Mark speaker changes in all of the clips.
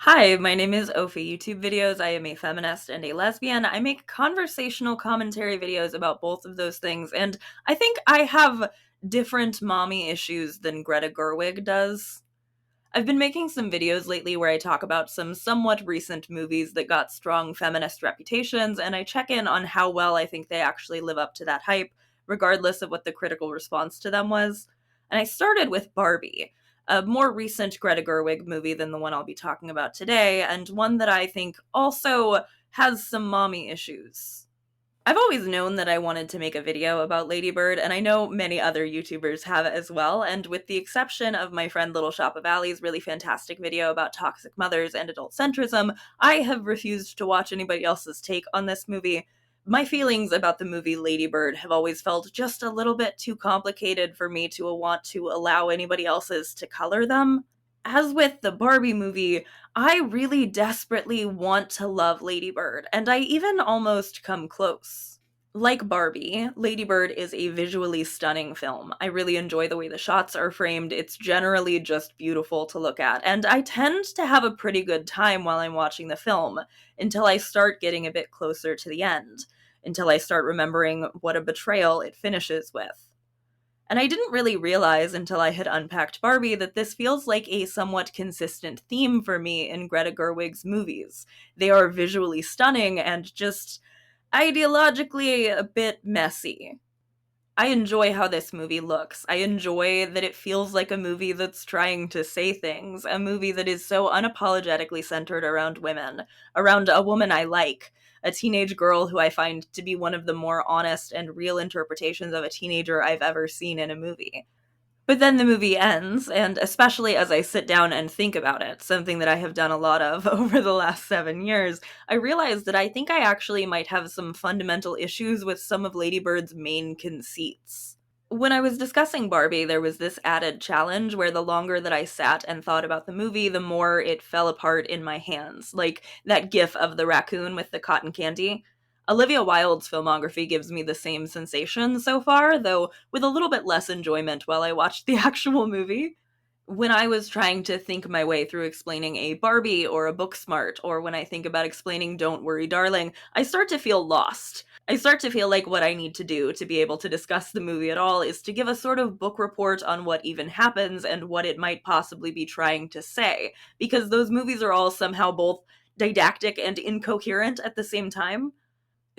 Speaker 1: Hi, my name is Ophi. YouTube videos. I am a feminist and a lesbian. I make conversational commentary videos about both of those things, and I think I have different mommy issues than Greta Gerwig does. I've been making some videos lately where I talk about some somewhat recent movies that got strong feminist reputations, and I check in on how well I think they actually live up to that hype, regardless of what the critical response to them was. And I started with Barbie, a more recent Greta Gerwig movie than the one I'll be talking about today, and one that I think also has some mommy issues. I've always known that I wanted to make a video about ladybird, and I know many other YouTubers have as well, and with the exception of my friend Little Shop of Alley's really fantastic video about toxic mothers and adult centrism, I have refused to watch anybody else's take on this movie. My feelings about the movie Ladybird have always felt just a little bit too complicated for me to want to allow anybody else's to color them. As with the Barbie movie, I really desperately want to love Ladybird, and I even almost come close. Like Barbie, Ladybird is a visually stunning film. I really enjoy the way the shots are framed. It's generally just beautiful to look at, and I tend to have a pretty good time while I'm watching the film until I start getting a bit closer to the end, until I start remembering what a betrayal it finishes with. And I didn't really realize until I had unpacked Barbie that this feels like a somewhat consistent theme for me in Greta Gerwig's movies. They are visually stunning and just ideologically a bit messy. I enjoy how this movie looks. I enjoy that it feels like a movie that's trying to say things, a movie that is so unapologetically centered around women, around a woman I like, a teenage girl who I find to be one of the more honest and real interpretations of a teenager I've ever seen in a movie. But then the movie ends, and especially as I sit down and think about it, something that I have done a lot of over the last 7 years, I realized that I think I actually might have some fundamental issues with some of Lady Bird's main conceits. When I was discussing Barbie, there was this added challenge where the longer that I sat and thought about the movie, the more it fell apart in my hands. Like that gif of the raccoon with the cotton candy. Olivia Wilde's filmography gives me the same sensation so far, though with a little bit less enjoyment while I watched the actual movie. When I was trying to think my way through explaining a Barbie or a Booksmart, or when I think about explaining Don't Worry Darling, I start to feel lost. I start to feel like what I need to do to be able to discuss the movie at all is to give a sort of book report on what even happens and what it might possibly be trying to say, because those movies are all somehow both didactic and incoherent at the same time.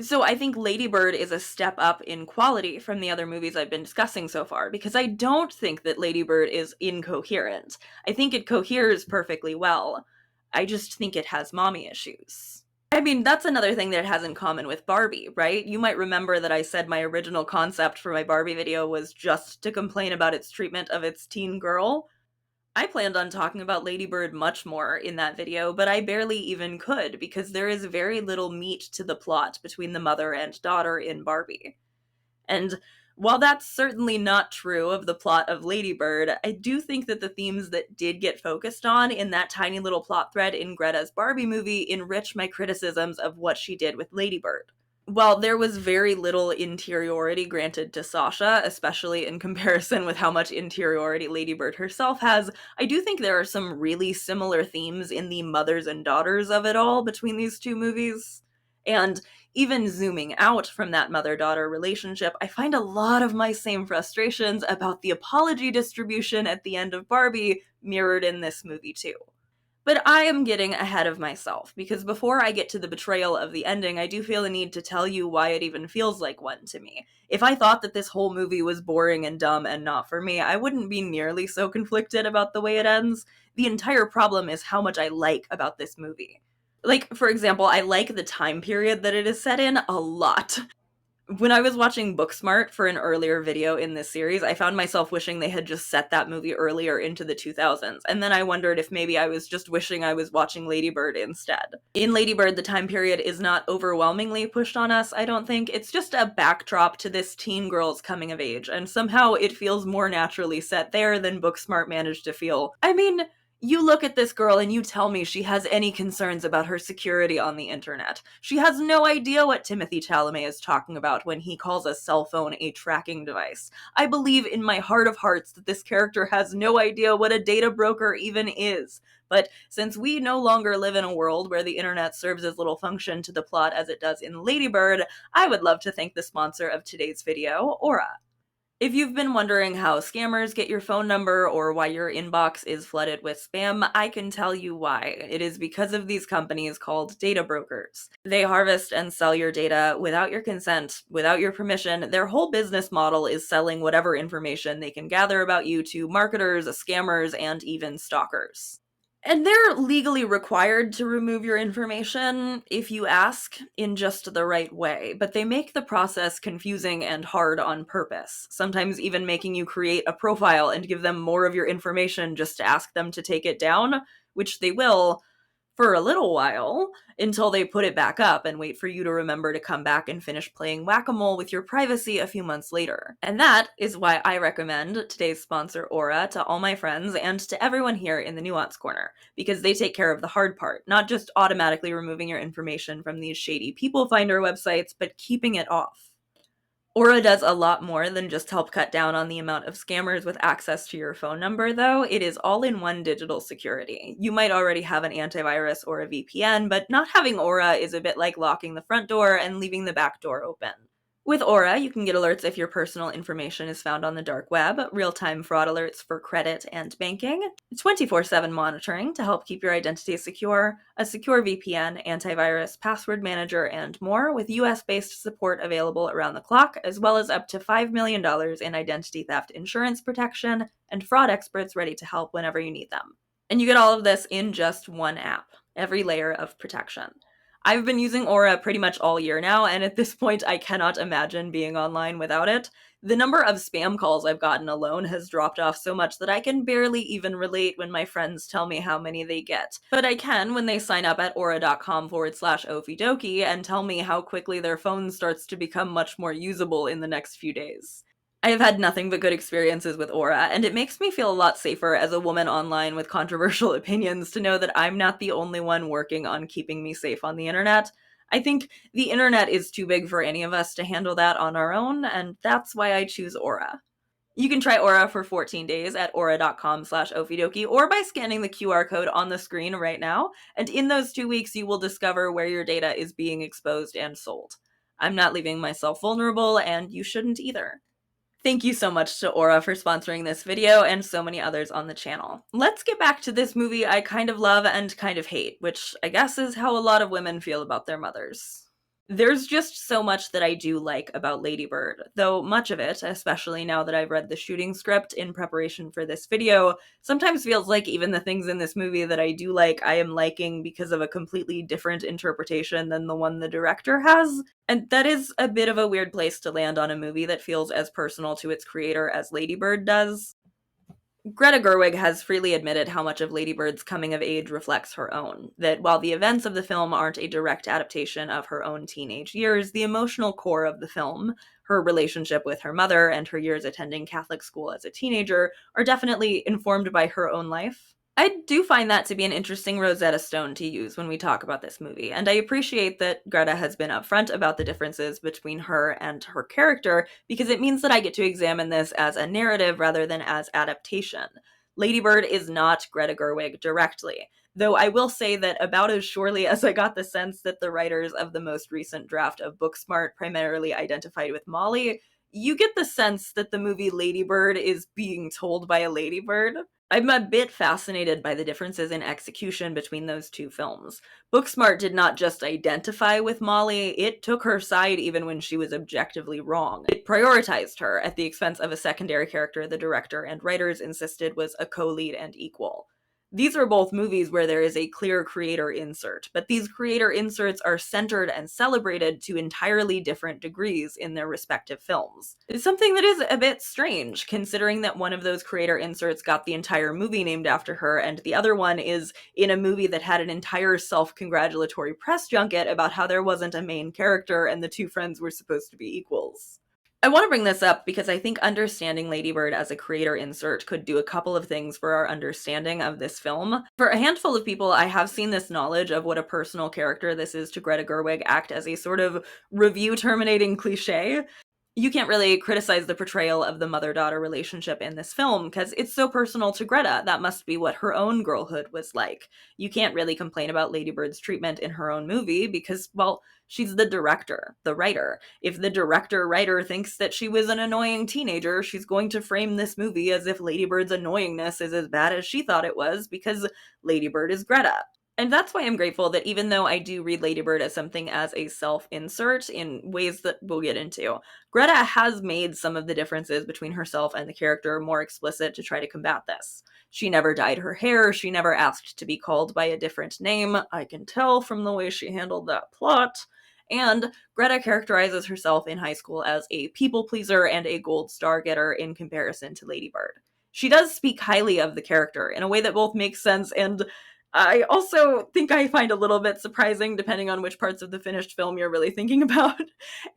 Speaker 1: So I think Lady Bird is a step up in quality from the other movies I've been discussing so far, because I don't think that Lady Bird is incoherent. I think it coheres perfectly well. I just think it has mommy issues. I mean, that's another thing that it has in common with Barbie, right? You might remember that I said my original concept for my Barbie video was just to complain about its treatment of its teen girl. I planned on talking about Ladybird much more in that video, but I barely even could because there is very little meat to the plot between the mother and daughter in Barbie. And while that's certainly not true of the plot of Ladybird, I do think that the themes that did get focused on in that tiny little plot thread in Greta's Barbie movie enrich my criticisms of what she did with Ladybird. While there was very little interiority granted to Sasha, especially in comparison with how much interiority Ladybird herself has, I do think there are some really similar themes in the mothers and daughters of it all between these two movies. And even zooming out from that mother daughter relationship, I find a lot of my same frustrations about the apology distribution at the end of Barbie mirrored in this movie too. But I am getting ahead of myself, because before I get to the betrayal of the ending, I do feel a need to tell you why it even feels like one to me. If I thought that this whole movie was boring and dumb and not for me, I wouldn't be nearly so conflicted about the way it ends. The entire problem is how much I like about this movie. Like, for example, I like the time period that it is set in a lot. When I was watching Booksmart for an earlier video in this series, I found myself wishing they had just set that movie earlier into the 2000s, and then I wondered if maybe I was just wishing I was watching Ladybird instead. In Ladybird, the time period is not overwhelmingly pushed on us, I don't think. It's just a backdrop to this teen girl's coming of age, and somehow it feels more naturally set there than Booksmart managed to feel. I mean, you look at this girl and you tell me she has any concerns about her security on the internet. She has no idea what Timothy Chalamet is talking about when he calls a cell phone a tracking device. I believe in my heart of hearts that this character has no idea what a data broker even is, But since we no longer live in a world where the internet serves as little function to the plot as it does in Ladybird, I would love to thank the sponsor of today's video, Aura. If you've been wondering how scammers get your phone number or why your inbox is flooded with spam, I can tell you why. It is because of these companies called data brokers. They harvest and sell your data without your consent, without your permission. Their whole business model is selling whatever information they can gather about you to marketers, scammers, and even stalkers. And they're legally required to remove your information if you ask in just the right way, but they make the process confusing and hard on purpose, sometimes even making you create a profile and give them more of your information just to ask them to take it down, which they will for a little while until they put it back up and wait for you to remember to come back and finish playing whack-a-mole with your privacy a few months later. And that is why I recommend today's sponsor Aura to all my friends and to everyone here in the Nuance Corner, because they take care of the hard part, not just automatically removing your information from these shady people finder websites, but keeping it off. Aura does a lot more than just help cut down on the amount of scammers with access to your phone number, though. It is all-in-one digital security. You might already have an antivirus or a VPN, but not having Aura is a bit like locking the front door and leaving the back door open. With Aura, you can get alerts if your personal information is found on the dark web, real-time fraud alerts for credit and banking, 24/7 monitoring to help keep your identity secure, a secure VPN, antivirus, password manager, and more, with US-based support available around the clock, as well as up to $5 million in identity theft insurance protection, and fraud experts ready to help whenever you need them. And you get all of this in just one app, every layer of protection. I've been using Aura pretty much all year now, and at this point I cannot imagine being online without it. The number of spam calls I've gotten alone has dropped off so much that I can barely even relate when my friends tell me how many they get. But I can when they sign up at aura.com/ofidoki and tell me how quickly their phone starts to become much more usable in the next few days. I have had nothing but good experiences with Aura, and it makes me feel a lot safer as a woman online with controversial opinions to know that I'm not the only one working on keeping me safe on the internet. I think the internet is too big for any of us to handle that on our own, and that's why I choose Aura. You can try Aura for 14 days at aura.com/ofidoki or by scanning the QR code on the screen right now, and in those 2 weeks you will discover where your data is being exposed and sold. I'm not leaving myself vulnerable, and you shouldn't either. Thank you so much to Aura for sponsoring this video and so many others on the channel. Let's get back to this movie I kind of love and kind of hate, which I guess is how a lot of women feel about their mothers. There's just so much that I do like about Lady Bird, though much of it, especially now that I've read the shooting script in preparation for this video, sometimes feels like even the things in this movie that I do like, I am liking because of a completely different interpretation than the one the director has. And that is a bit of a weird place to land on a movie that feels as personal to its creator as Lady Bird does. Greta Gerwig has freely admitted how much of Lady Bird's coming of age reflects her own, that while the events of the film aren't a direct adaptation of her own teenage years, the emotional core of the film, her relationship with her mother and her years attending Catholic school as a teenager, are definitely informed by her own life. I do find that to be an interesting Rosetta Stone to use when we talk about this movie, and I appreciate that Greta has been upfront about the differences between her and her character, because it means that I get to examine this as a narrative rather than as adaptation. Lady Bird is not Greta Gerwig directly, though I will say that about as surely as I got the sense that the writers of the most recent draft of Booksmart primarily identified with Molly, you get the sense that the movie Lady Bird is being told by a ladybird. I'm a bit fascinated by the differences in execution between those two films. Booksmart did not just identify with Molly, it took her side even when she was objectively wrong. It prioritized her at the expense of a secondary character the director and writers insisted was a co-lead and equal. These are both movies where there is a clear creator insert, but these creator inserts are centered and celebrated to entirely different degrees in their respective films. It's something that is a bit strange, considering that one of those creator inserts got the entire movie named after her, and the other one is in a movie that had an entire self-congratulatory press junket about how there wasn't a main character and the two friends were supposed to be equals. I want to bring this up because I think understanding Lady Bird as a creator insert could do a couple of things for our understanding of this film. For a handful of people, I have seen this knowledge of what a personal character this is to Greta Gerwig act as a sort of review-terminating cliche. You can't really criticize the portrayal of the mother-daughter relationship in this film because it's so personal to Greta. That must be what her own girlhood was like. You can't really complain about Lady Bird's treatment in her own movie because, well, she's the director, the writer. If the director-writer thinks that she was an annoying teenager, she's going to frame this movie as if Lady Bird's annoyingness is as bad as she thought it was because Lady Bird is Greta. And that's why I'm grateful that even though I do read Lady Bird as something as a self-insert in ways that we'll get into, Greta has made some of the differences between herself and the character more explicit to try to combat this. She never dyed her hair, she never asked to be called by a different name, I can tell from the way she handled that plot. And Greta characterizes herself in high school as a people pleaser and a gold star getter in comparison to Lady Bird. She does speak highly of the character in a way that both makes sense and I also think I find a little bit surprising, depending on which parts of the finished film you're really thinking about.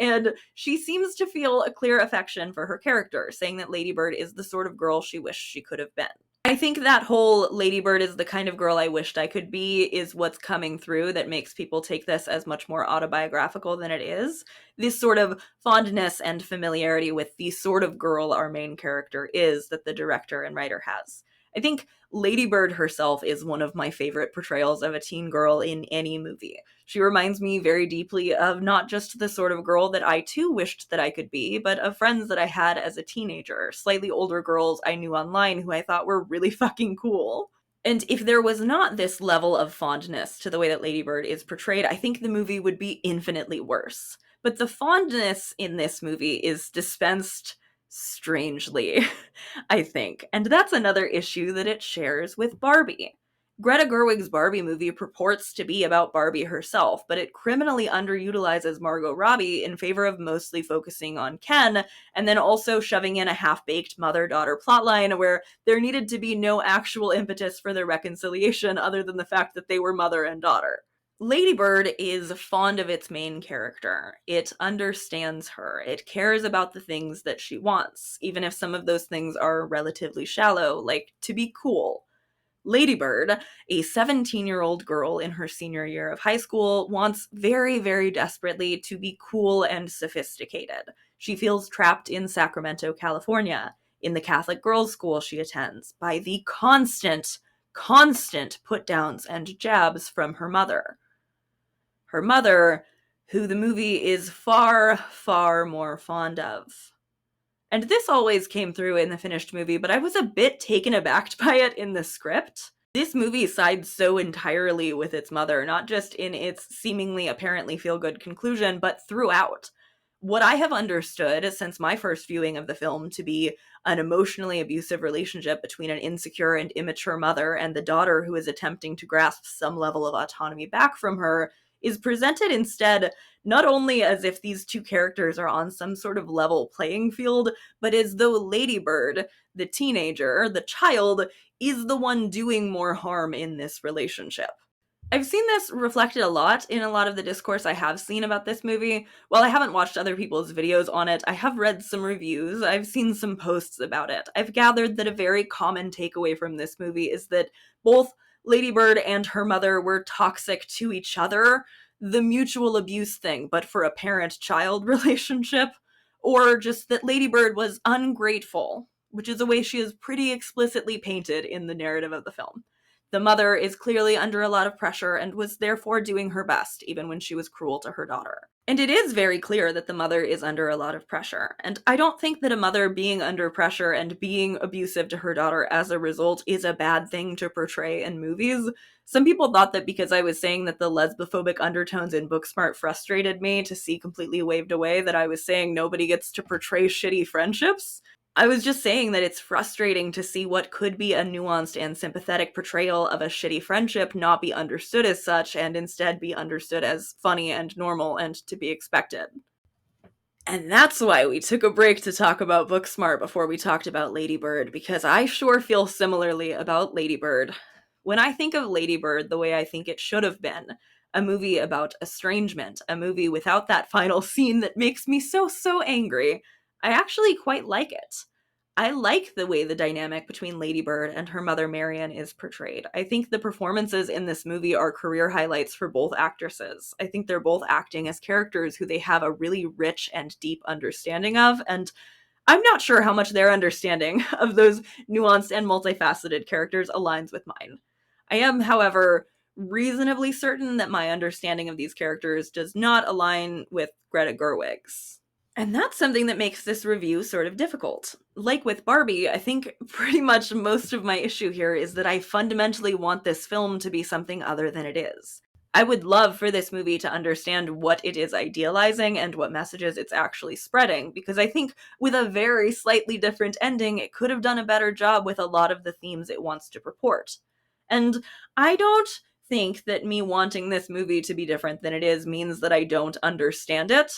Speaker 1: And she seems to feel a clear affection for her character, saying that Lady Bird is the sort of girl she wished she could have been. I think that whole Lady Bird is the kind of girl I wished I could be is what's coming through that makes people take this as much more autobiographical than it is. This sort of fondness and familiarity with the sort of girl our main character is that the director and writer has. I think Lady Bird herself is one of my favorite portrayals of a teen girl in any movie. She reminds me very deeply of not just the sort of girl that I too wished that I could be, but of friends that I had as a teenager, slightly older girls I knew online who I thought were really fucking cool. And if there was not this level of fondness to the way that Lady Bird is portrayed, I think the movie would be infinitely worse. But the fondness in this movie is dispensed strangely, I think. And that's another issue that it shares with Barbie. Greta Gerwig's Barbie movie purports to be about Barbie herself, but it criminally underutilizes Margot Robbie in favor of mostly focusing on Ken, and then also shoving in a half-baked mother-daughter plotline where there needed to be no actual impetus for their reconciliation other than the fact that they were mother and daughter. Lady Bird is fond of its main character. It understands her. It cares about the things that she wants, even if some of those things are relatively shallow, like to be cool. Lady Bird, a 17-year-old girl in her senior year of high school, wants very, very desperately to be cool and sophisticated. She feels trapped in Sacramento, California, in the Catholic girls' school she attends, by the constant put-downs and jabs from her mother. Her mother, who the movie is far, far more fond of. And this always came through in the finished movie, but I was a bit taken aback by it in the script. This movie sides so entirely with its mother, not just in its seemingly apparently feel-good conclusion, but throughout. What I have understood since my first viewing of the film to be an emotionally abusive relationship between an insecure and immature mother and the daughter who is attempting to grasp some level of autonomy back from her is presented instead not only as if these two characters are on some sort of level playing field, but as though Lady Bird, the teenager, the child, is the one doing more harm in this relationship. I've seen this reflected a lot in a lot of the discourse I have seen about this movie. While I haven't watched other people's videos on it, I have read some reviews, I've seen some posts about it. I've gathered that a very common takeaway from this movie is that both Lady Bird and her mother were toxic to each other, the mutual abuse thing, but for a parent-child relationship, or just that Lady Bird was ungrateful, which is a way she is pretty explicitly painted in the narrative of the film. The mother is clearly under a lot of pressure and was therefore doing her best, even when she was cruel to her daughter. And it is very clear that the mother is under a lot of pressure. And I don't think that a mother being under pressure and being abusive to her daughter as a result is a bad thing to portray in movies. Some people thought that because I was saying that the lesbophobic undertones in Booksmart frustrated me to see completely waved away, that I was saying nobody gets to portray shitty friendships. I was just saying that it's frustrating to see what could be a nuanced and sympathetic portrayal of a shitty friendship not be understood as such and instead be understood as funny and normal and to be expected. And that's why we took a break to talk about Booksmart before we talked about Lady Bird, because I sure feel similarly about Lady Bird. When I think of Lady Bird the way I think it should have been, a movie about estrangement, a movie without that final scene that makes me so angry, I actually quite like it. I like the way the dynamic between Ladybird and her mother Marian is portrayed. I think the performances in this movie are career highlights for both actresses. I think they're both acting as characters who they have a really rich and deep understanding of, and I'm not sure how much their understanding of those nuanced and multifaceted characters aligns with mine. I am, however, reasonably certain that my understanding of these characters does not align with Greta Gerwig's. And that's something that makes this review sort of difficult. Like with Barbie, I think pretty much most of my issue here is that I fundamentally want this film to be something other than it is. I would love for this movie to understand what it is idealizing and what messages it's actually spreading, because I think with a very slightly different ending, it could have done a better job with a lot of the themes it wants to purport. And I don't think that me wanting this movie to be different than it is means that I don't understand it,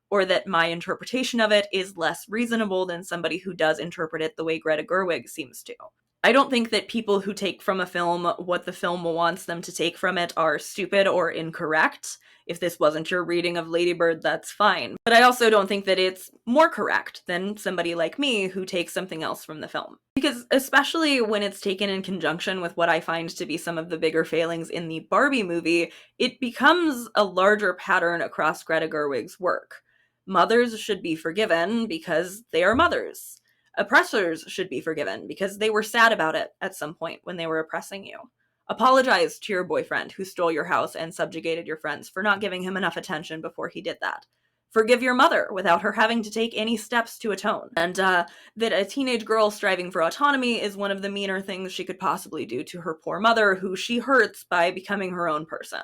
Speaker 1: or that my interpretation of it is less reasonable than somebody who does interpret it the way Greta Gerwig seems to. I don't think that people who take from a film what the film wants them to take from it are stupid or incorrect. If this wasn't your reading of Lady Bird, that's fine. But I also don't think that it's more correct than somebody like me who takes something else from the film. Because especially when it's taken in conjunction with what I find to be some of the bigger failings in the Barbie movie, it becomes a larger pattern across Greta Gerwig's work. Mothers should be forgiven because they are mothers. Oppressors should be forgiven because they were sad about it at some point when they were oppressing you. Apologize to your boyfriend who stole your house and subjugated your friends for not giving him enough attention before he did that. Forgive your mother without her having to take any steps to atone. And that a teenage girl striving for autonomy is one of the meaner things she could possibly do to her poor mother, who she hurts by becoming her own person.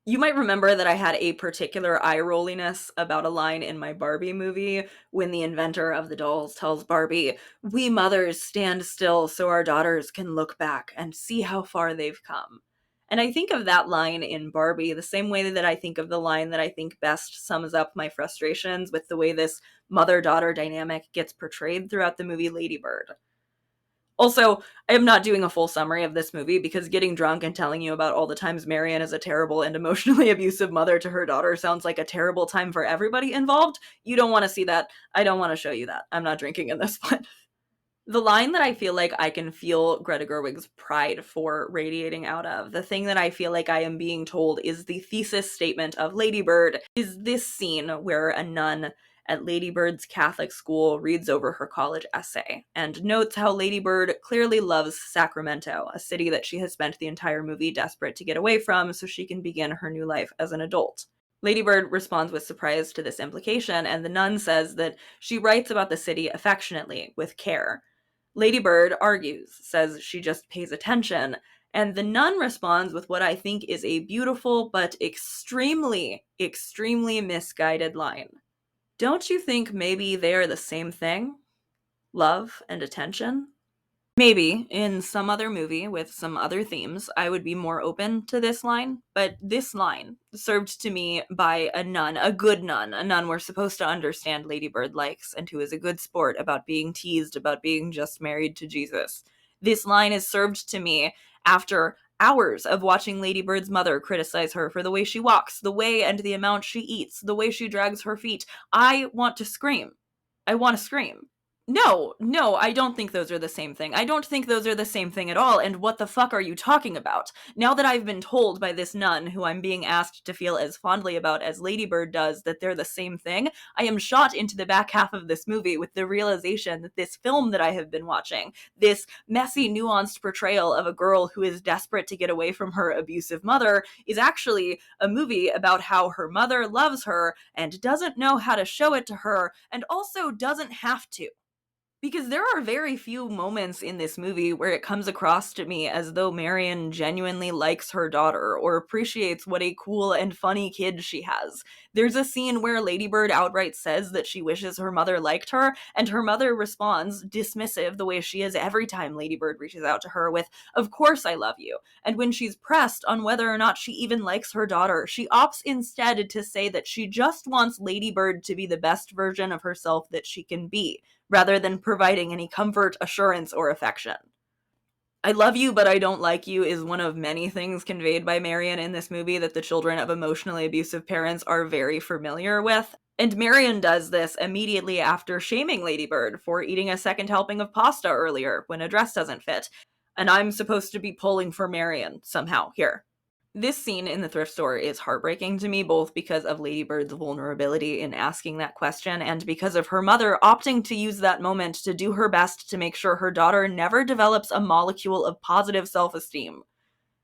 Speaker 1: You might remember that I had a particular eye-rolliness about a line in my Barbie movie when the inventor of the dolls tells Barbie, "We mothers stand still so our daughters can look back and see how far they've come." And I think of that line in Barbie the same way that I think of the line that I think best sums up my frustrations with the way this mother-daughter dynamic gets portrayed throughout the movie Lady Bird. Also, I am not doing a full summary of this movie because getting drunk and telling you about all the times Marian is a terrible and emotionally abusive mother to her daughter sounds like a terrible time for everybody involved. You don't want to see that. I don't want to show you that. I'm not drinking in this one. The line that I feel like I can feel Greta Gerwig's pride for radiating out of, the thing that I feel like I am being told is the thesis statement of Lady Bird, is this scene where a nun at Lady Bird's Catholic school reads over her college essay and notes how Lady Bird clearly loves Sacramento, a city that she has spent the entire movie desperate to get away from so she can begin her new life as an adult. Lady Bird responds with surprise to this implication, and the nun says that she writes about the city affectionately, with care. Lady Bird argues, says she just pays attention, and the nun responds with what I think is a beautiful but extremely, extremely misguided line. Don't you think maybe they are the same thing? Love and attention? Maybe in some other movie with some other themes, I would be more open to this line, but this line, served to me by a nun, a good nun, a nun we're supposed to understand Lady Bird likes, and who is a good sport about being teased about being just married to Jesus. This line is served to me after hours of watching Lady Bird's mother criticize her for the way she walks, the way and the amount she eats, the way she drags her feet. I want to scream. I want to scream. No, I don't think those are the same thing. I don't think those are the same thing at all, and what the fuck are you talking about? Now that I've been told by this nun, who I'm being asked to feel as fondly about as Lady Bird does, that they're the same thing, I am shot into the back half of this movie with the realization that this film that I have been watching, this messy, nuanced portrayal of a girl who is desperate to get away from her abusive mother, is actually a movie about how her mother loves her and doesn't know how to show it to her, and also doesn't have to. Because there are very few moments in this movie where it comes across to me as though Marion genuinely likes her daughter or appreciates what a cool and funny kid she has. There's a scene where Lady Bird outright says that she wishes her mother liked her, and her mother responds, dismissive the way she is every time Lady Bird reaches out to her, with, "Of course I love you." And when she's pressed on whether or not she even likes her daughter, she opts instead to say that she just wants Lady Bird to be the best version of herself that she can be, rather than providing any comfort, assurance, or affection. "I love you, but I don't like you" is one of many things conveyed by Marion in this movie that the children of emotionally abusive parents are very familiar with. And Marion does this immediately after shaming Ladybird for eating a second helping of pasta earlier when a dress doesn't fit. And I'm supposed to be pulling for Marion somehow here. This scene in the thrift store is heartbreaking to me, both because of Ladybird's vulnerability in asking that question and because of her mother opting to use that moment to do her best to make sure her daughter never develops a molecule of positive self-esteem.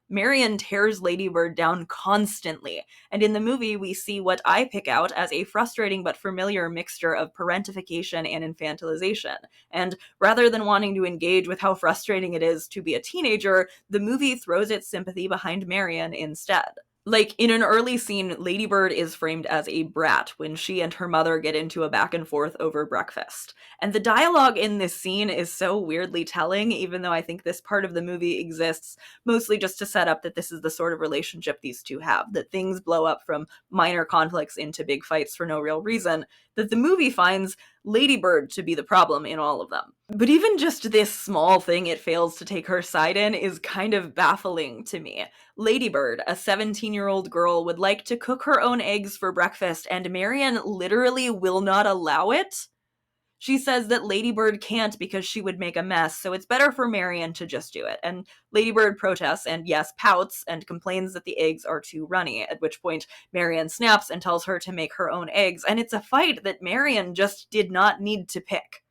Speaker 1: Marion tears Ladybird down constantly, and in the movie we see what I pick out as a frustrating but familiar mixture of parentification and infantilization. And rather than wanting to engage with how frustrating it is to be a teenager, the movie throws its sympathy behind Marion instead. Like, in an early scene, Ladybird is framed as a brat when she and her mother get into a back and forth over breakfast. And the dialogue in this scene is so weirdly telling, even though I think this part of the movie exists mostly just to set up that this is the sort of relationship these two have, that things blow up from minor conflicts into big fights for no real reason, that the movie finds Ladybird to be the problem in all of them. But even just this small thing it fails to take her side in is kind of baffling to me. Ladybird, a 17-year-old girl, would like to cook her own eggs for breakfast, and Marion literally will not allow it. She says that Ladybird can't because she would make a mess, so it's better for Marion to just do it. And Ladybird protests and, yes, pouts and complains that the eggs are too runny, at which point Marion snaps and tells her to make her own eggs, and it's a fight that Marion just did not need to pick.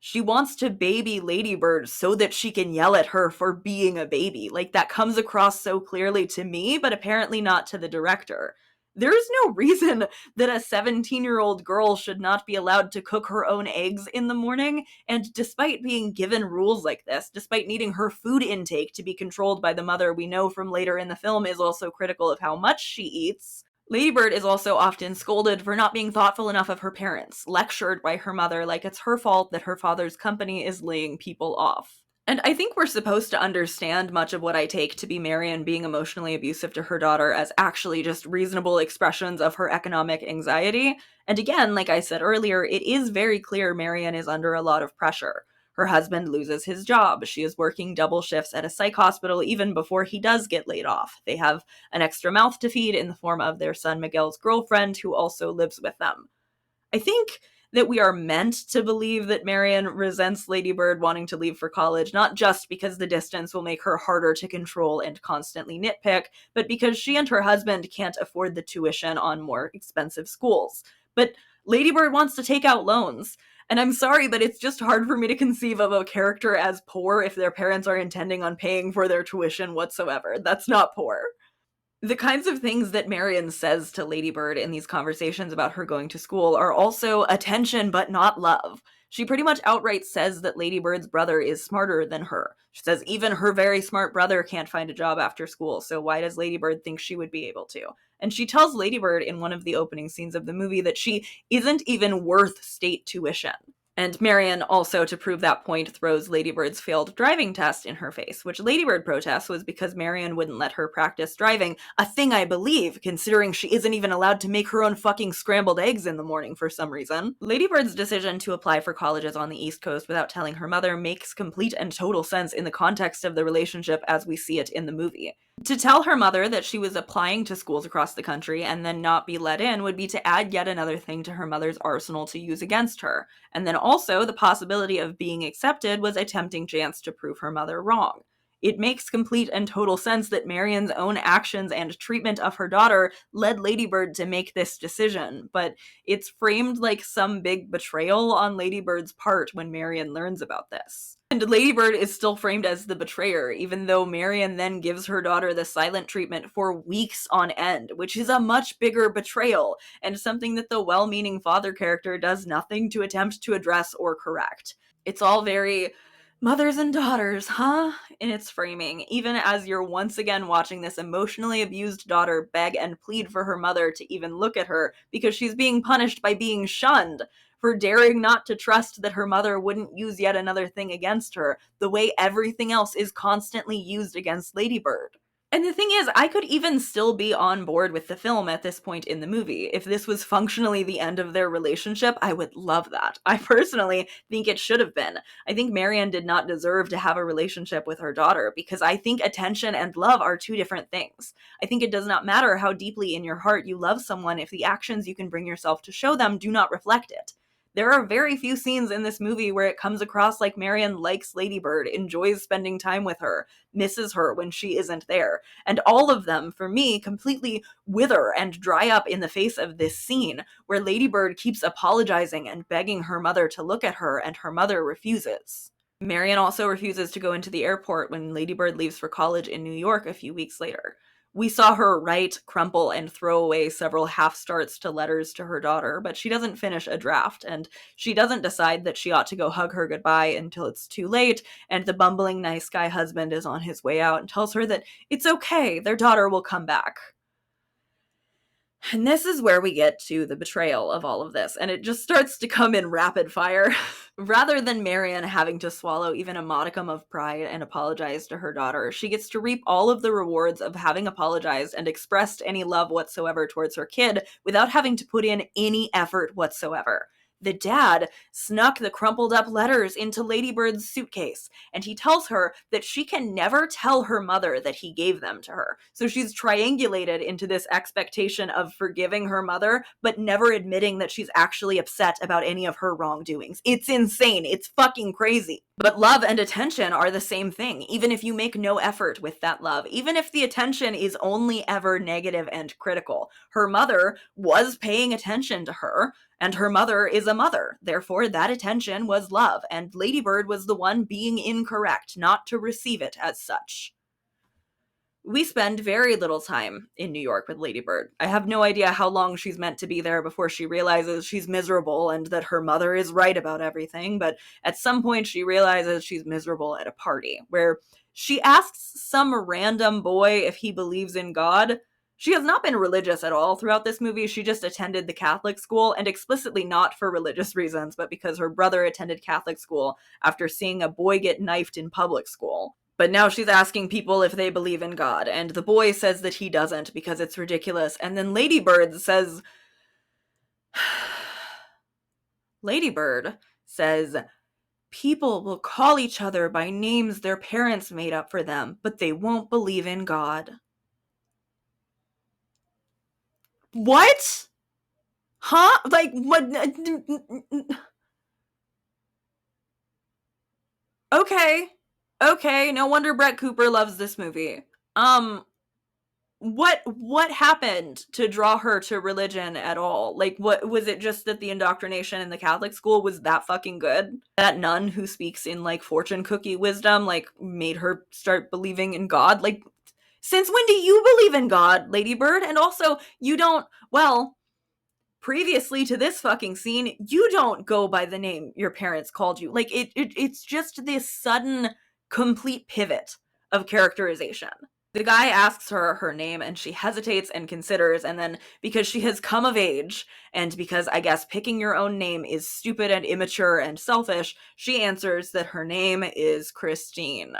Speaker 1: She wants to baby Ladybird so that she can yell at her for being a baby. Like, that comes across so clearly to me, but apparently not to the director. There's no reason that a 17-year-old girl should not be allowed to cook her own eggs in the morning, and despite being given rules like this, despite needing her food intake to be controlled by the mother we know from later in the film is also critical of how much she eats, Ladybird is also often scolded for not being thoughtful enough of her parents, lectured by her mother like it's her fault that her father's company is laying people off. And I think we're supposed to understand much of what I take to be Marion being emotionally abusive to her daughter as actually just reasonable expressions of her economic anxiety. And again, like I said earlier, it is very clear Marion is under a lot of pressure. Her husband loses his job. She is working double shifts at a psych hospital even before he does get laid off. They have an extra mouth to feed in the form of their son Miguel's girlfriend, who also lives with them. I think that we are meant to believe that Marion resents Ladybird wanting to leave for college, not just because the distance will make her harder to control and constantly nitpick, but because she and her husband can't afford the tuition on more expensive schools. But Ladybird wants to take out loans. And I'm sorry, but it's just hard for me to conceive of a character as poor if their parents are intending on paying for their tuition whatsoever. That's not poor. The kinds of things that Marion says to Ladybird in these conversations about her going to school are also attention but not love. She pretty much outright says that Ladybird's brother is smarter than her. She says even her very smart brother can't find a job after school, so why does Ladybird think she would be able to? And she tells Ladybird in one of the opening scenes of the movie that she isn't even worth state tuition. And Marion, also to prove that point, throws Ladybird's failed driving test in her face, which Ladybird protests was because Marion wouldn't let her practice driving, a thing I believe, considering she isn't even allowed to make her own fucking scrambled eggs in the morning for some reason. Ladybird's decision to apply for colleges on the East Coast without telling her mother makes complete and total sense in the context of the relationship as we see it in the movie. To tell her mother that she was applying to schools across the country and then not be let in would be to add yet another thing to her mother's arsenal to use against her. And then also, the possibility of being accepted was a tempting chance to prove her mother wrong. It makes complete and total sense that Marion's own actions and treatment of her daughter led Ladybird to make this decision, but it's framed like some big betrayal on Ladybird's part when Marion learns about this. And Ladybird is still framed as the betrayer, even though Marion then gives her daughter the silent treatment for weeks on end, which is a much bigger betrayal, and something that the well-meaning father character does nothing to attempt to address or correct. It's all very mothers and daughters, huh? In its framing, even as you're once again watching this emotionally abused daughter beg and plead for her mother to even look at her because she's being punished by being shunned for daring not to trust that her mother wouldn't use yet another thing against her, the way everything else is constantly used against Ladybird. And the thing is, I could even still be on board with the film at this point in the movie. If this was functionally the end of their relationship, I would love that. I personally think it should have been. I think Marion did not deserve to have a relationship with her daughter because I think attention and love are two different things. I think it does not matter how deeply in your heart you love someone if the actions you can bring yourself to show them do not reflect it. There are very few scenes in this movie where it comes across like Marion likes Ladybird, enjoys spending time with her, misses her when she isn't there. And all of them, for me, completely wither and dry up in the face of this scene where Ladybird keeps apologizing and begging her mother to look at her, and her mother refuses. Marion also refuses to go into the airport when Ladybird leaves for college in New York a few weeks later. We saw her write, crumple, and throw away several half-starts to letters to her daughter, but she doesn't finish a draft, and she doesn't decide that she ought to go hug her goodbye until it's too late, and the bumbling nice guy husband is on his way out and tells her that it's okay, their daughter will come back. And this is where we get to the betrayal of all of this, and it just starts to come in rapid fire. Rather than Marion having to swallow even a modicum of pride and apologize to her daughter, she gets to reap all of the rewards of having apologized and expressed any love whatsoever towards her kid without having to put in any effort whatsoever. The dad snuck the crumpled up letters into Ladybird's suitcase, and he tells her that she can never tell her mother that he gave them to her. So she's triangulated into this expectation of forgiving her mother, but never admitting that she's actually upset about any of her wrongdoings. It's insane. It's fucking crazy. But love and attention are the same thing, even if you make no effort with that love, even if the attention is only ever negative and critical. Her mother was paying attention to her, and her mother is a mother. Therefore, that attention was love, and Ladybird was the one being incorrect, not to receive it as such. We spend very little time in New York with Ladybird. I have no idea how long she's meant to be there before she realizes she's miserable and that her mother is right about everything, but at some point she realizes she's miserable at a party, where she asks some random boy if he believes in God. She has not been religious at all throughout this movie. She just attended the Catholic school, and explicitly not for religious reasons, but because her brother attended Catholic school after seeing a boy get knifed in public school. But now she's asking people if they believe in God, and the boy says that he doesn't because it's ridiculous, and then Ladybird says, people will call each other by names their parents made up for them, but they won't believe in God. What? Huh? Like, what? Okay, no wonder Brett Cooper loves this movie. What happened to draw her to religion at all? Like, what was it, just that the indoctrination in the Catholic school was that fucking good? That nun who speaks in, like, fortune cookie wisdom, like, made her start believing in God? Like, since when do you believe in God, Ladybird? And also, you don't, well, previously to this fucking scene, you don't go by the name your parents called you. Like, it's just this sudden, complete pivot of characterization. The guy asks her name, and she hesitates and considers, and then, because she has come of age, and because I guess picking your own name is stupid and immature and selfish, she answers that her name is Christine.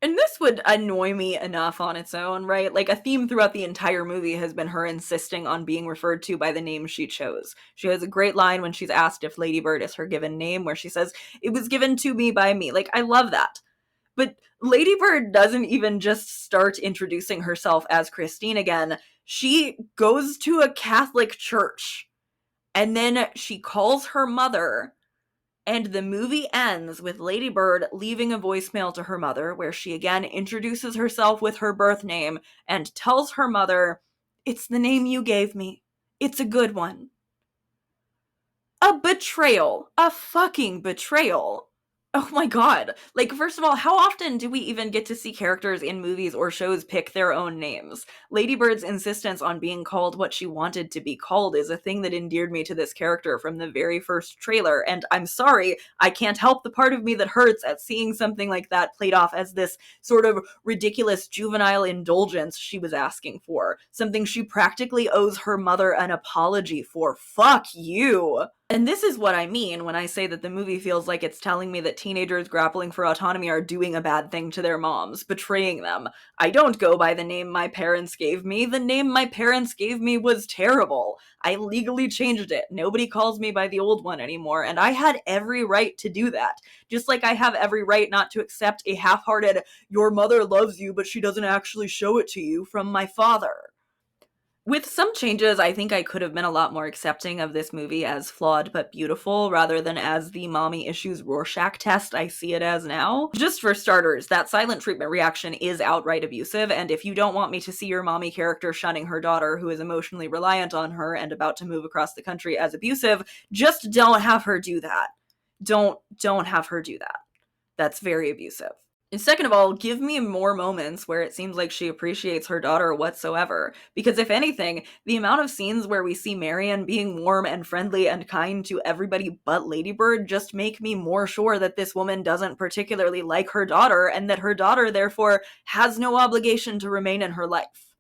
Speaker 1: And this would annoy me enough on its own, right? Like, a theme throughout the entire movie has been her insisting on being referred to by the name she chose. She has a great line when she's asked if Ladybird is her given name, where she says, "It was given to me by me." Like, I love that. But Ladybird doesn't even just start introducing herself as Christine again. She goes to a Catholic church, and then she calls her mother, and the movie ends with Ladybird leaving a voicemail to her mother, where she again introduces herself with her birth name and tells her mother, "It's the name you gave me. It's a good one." A betrayal. A fucking betrayal. Oh my god. Like, first of all, how often do we even get to see characters in movies or shows pick their own names? Ladybird's insistence on being called what she wanted to be called is a thing that endeared me to this character from the very first trailer, and I'm sorry, I can't help the part of me that hurts at seeing something like that played off as this sort of ridiculous juvenile indulgence she was asking for. Something she practically owes her mother an apology for. Fuck you. And this is what I mean when I say that the movie feels like it's telling me that teenagers grappling for autonomy are doing a bad thing to their moms, betraying them. I don't go by the name my parents gave me. The name my parents gave me was terrible. I legally changed it. Nobody calls me by the old one anymore, and I had every right to do that. Just like I have every right not to accept a half-hearted, your mother loves you, but she doesn't actually show it to you, from my father. With some changes, I think I could have been a lot more accepting of this movie as flawed but beautiful, rather than as the mommy issues Rorschach test I see it as now. Just for starters, that silent treatment reaction is outright abusive, and if you don't want me to see your mommy character shunning her daughter, who is emotionally reliant on her and about to move across the country, as abusive, just don't have her do that. Don't have her do that. That's very abusive. And second of all, give me more moments where it seems like she appreciates her daughter whatsoever. Because if anything, the amount of scenes where we see Marion being warm and friendly and kind to everybody but Ladybird just make me more sure that this woman doesn't particularly like her daughter, and that her daughter, therefore, has no obligation to remain in her life.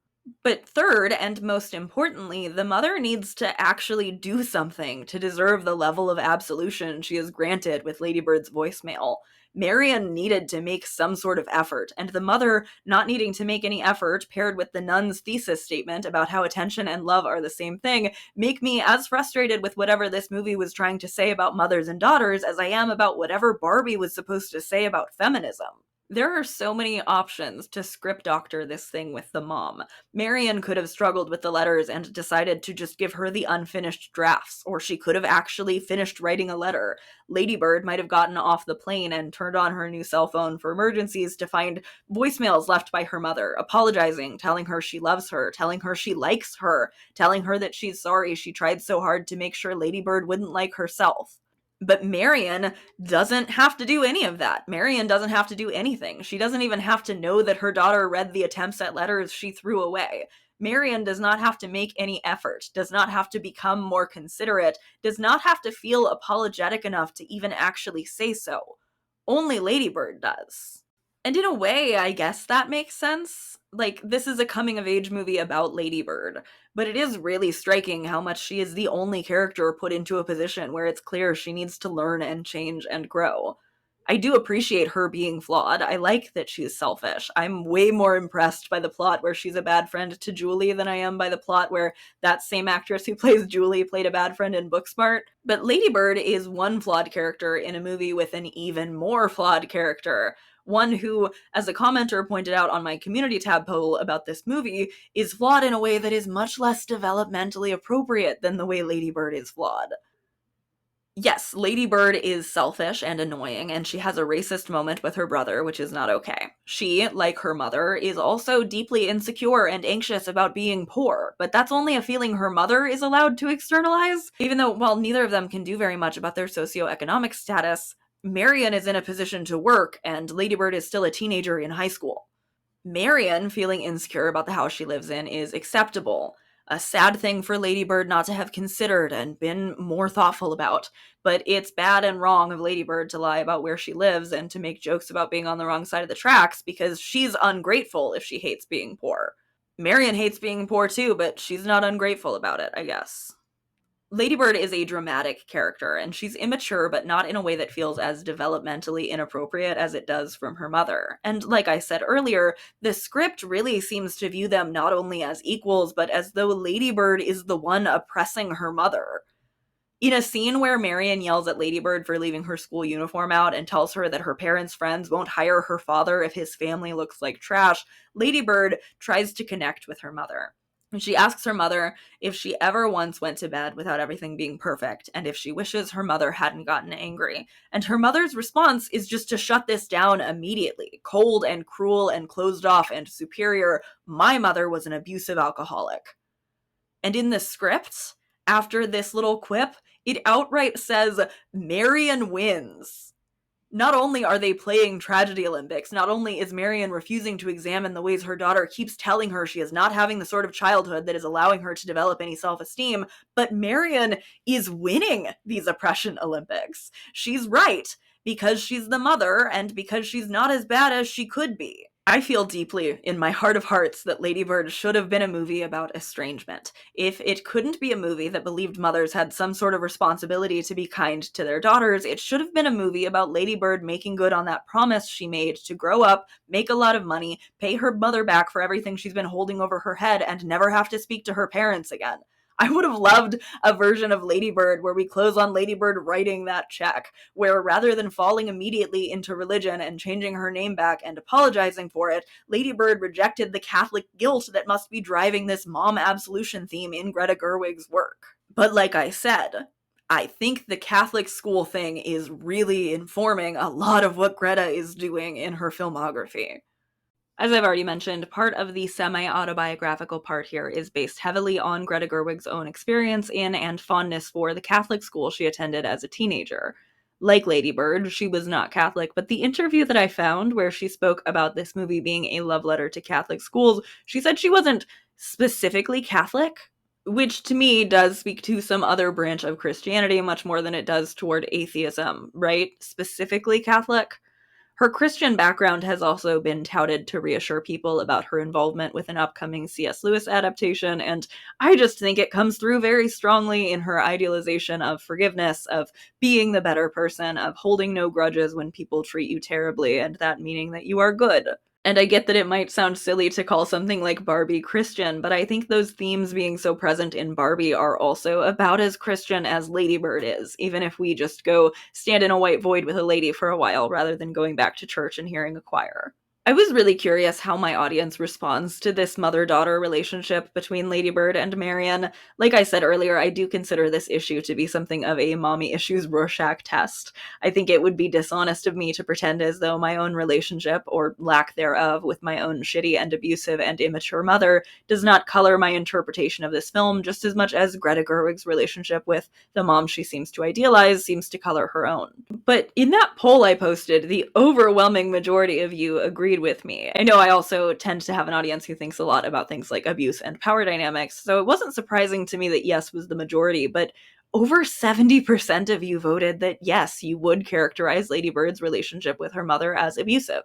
Speaker 1: But third, and most importantly, the mother needs to actually do something to deserve the level of absolution she is granted with Ladybird's voicemail. Marion needed to make some sort of effort, and the mother not needing to make any effort, paired with the nun's thesis statement about how attention and love are the same thing, make me as frustrated with whatever this movie was trying to say about mothers and daughters as I am about whatever Barbie was supposed to say about feminism. There are so many options to script doctor this thing with the mom. Marion could have struggled with the letters and decided to just give her the unfinished drafts, or she could have actually finished writing a letter. Ladybird might have gotten off the plane and turned on her new cell phone for emergencies to find voicemails left by her mother, apologizing, telling her she loves her, telling her she likes her, telling her that she's sorry she tried so hard to make sure Ladybird wouldn't like herself. But Marion doesn't have to do any of that. Marion doesn't have to do anything. She doesn't even have to know that her daughter read the attempts at letters she threw away. Marion does not have to make any effort, does not have to become more considerate, does not have to feel apologetic enough to even actually say so. Only Ladybird does. And in a way, I guess that makes sense. Like, this is a coming-of-age movie about Ladybird, but it is really striking how much she is the only character put into a position where it's clear she needs to learn and change and grow. I do appreciate her being flawed. I like that she's selfish. I'm way more impressed by the plot where she's a bad friend to Julie than I am by the plot where that same actress who plays Julie played a bad friend in Booksmart. But Ladybird is one flawed character in a movie with an even more flawed character. One who, as a commenter pointed out on my community tab poll about this movie, is flawed in a way that is much less developmentally appropriate than the way Ladybird is flawed. Yes, Ladybird is selfish and annoying, and she has a racist moment with her brother, which is not okay. She, like her mother, is also deeply insecure and anxious about being poor, but that's only a feeling her mother is allowed to externalize. Even though, while neither of them can do very much about their socioeconomic status, Marion is in a position to work, and Ladybird is still a teenager in high school. Marion feeling insecure about the house she lives in is acceptable. A sad thing for Ladybird not to have considered and been more thoughtful about, but it's bad and wrong of Ladybird to lie about where she lives and to make jokes about being on the wrong side of the tracks because she's ungrateful if she hates being poor. Marion hates being poor too, but she's not ungrateful about it, I guess. Ladybird is a dramatic character, and she's immature, but not in a way that feels as developmentally inappropriate as it does from her mother. And like I said earlier, the script really seems to view them not only as equals, but as though Ladybird is the one oppressing her mother. In a scene where Marion yells at Ladybird for leaving her school uniform out and tells her that her parents' friends won't hire her father if his family looks like trash, Ladybird tries to connect with her mother. And she asks her mother if she ever once went to bed without everything being perfect, and if she wishes her mother hadn't gotten angry. And her mother's response is just to shut this down immediately. Cold and cruel and closed off and superior, my mother was an abusive alcoholic. And in the script, after this little quip, it outright says, Marion wins. Not only are they playing Tragedy Olympics, not only is Marion refusing to examine the ways her daughter keeps telling her she is not having the sort of childhood that is allowing her to develop any self-esteem, but Marion is winning these oppression Olympics. She's right, because she's the mother, and because she's not as bad as she could be. I feel deeply in my heart of hearts that Lady Bird should have been a movie about estrangement. If it couldn't be a movie that believed mothers had some sort of responsibility to be kind to their daughters, it should have been a movie about Lady Bird making good on that promise she made to grow up, make a lot of money, pay her mother back for everything she's been holding over her head, and never have to speak to her parents again. I would have loved a version of Lady Bird where we close on Lady Bird writing that check, where rather than falling immediately into religion and changing her name back and apologizing for it, Lady Bird rejected the Catholic guilt that must be driving this mom absolution theme in Greta Gerwig's work. But like I said, I think the Catholic school thing is really informing a lot of what Greta is doing in her filmography. As I've already mentioned, part of the semi-autobiographical part here is based heavily on Greta Gerwig's own experience in and fondness for the Catholic school she attended as a teenager. Like Lady Bird, she was not Catholic, but the interview that I found where she spoke about this movie being a love letter to Catholic schools, she said she wasn't specifically Catholic, which to me does speak to some other branch of Christianity much more than it does toward atheism, right? Specifically Catholic. Her Christian background has also been touted to reassure people about her involvement with an upcoming C.S. Lewis adaptation, and I just think it comes through very strongly in her idealization of forgiveness, of being the better person, of holding no grudges when people treat you terribly, and that meaning that you are good. And I get that it might sound silly to call something like Barbie Christian, but I think those themes being so present in Barbie are also about as Christian as Lady Bird is, even if we just go stand in a white void with a lady for a while rather than going back to church and hearing a choir. I was really curious how my audience responds to this mother-daughter relationship between Lady Bird and Marian. Like I said earlier, I do consider this issue to be something of a mommy issues Rorschach test. I think it would be dishonest of me to pretend as though my own relationship, or lack thereof, with my own shitty and abusive and immature mother does not color my interpretation of this film just as much as Greta Gerwig's relationship with the mom she seems to idealize seems to color her own. But in that poll I posted, the overwhelming majority of you agreed with me. I know I also tend to have an audience who thinks a lot about things like abuse and power dynamics, so it wasn't surprising to me that yes was the majority, but over 70% of you voted that yes, you would characterize Lady Bird's relationship with her mother as abusive.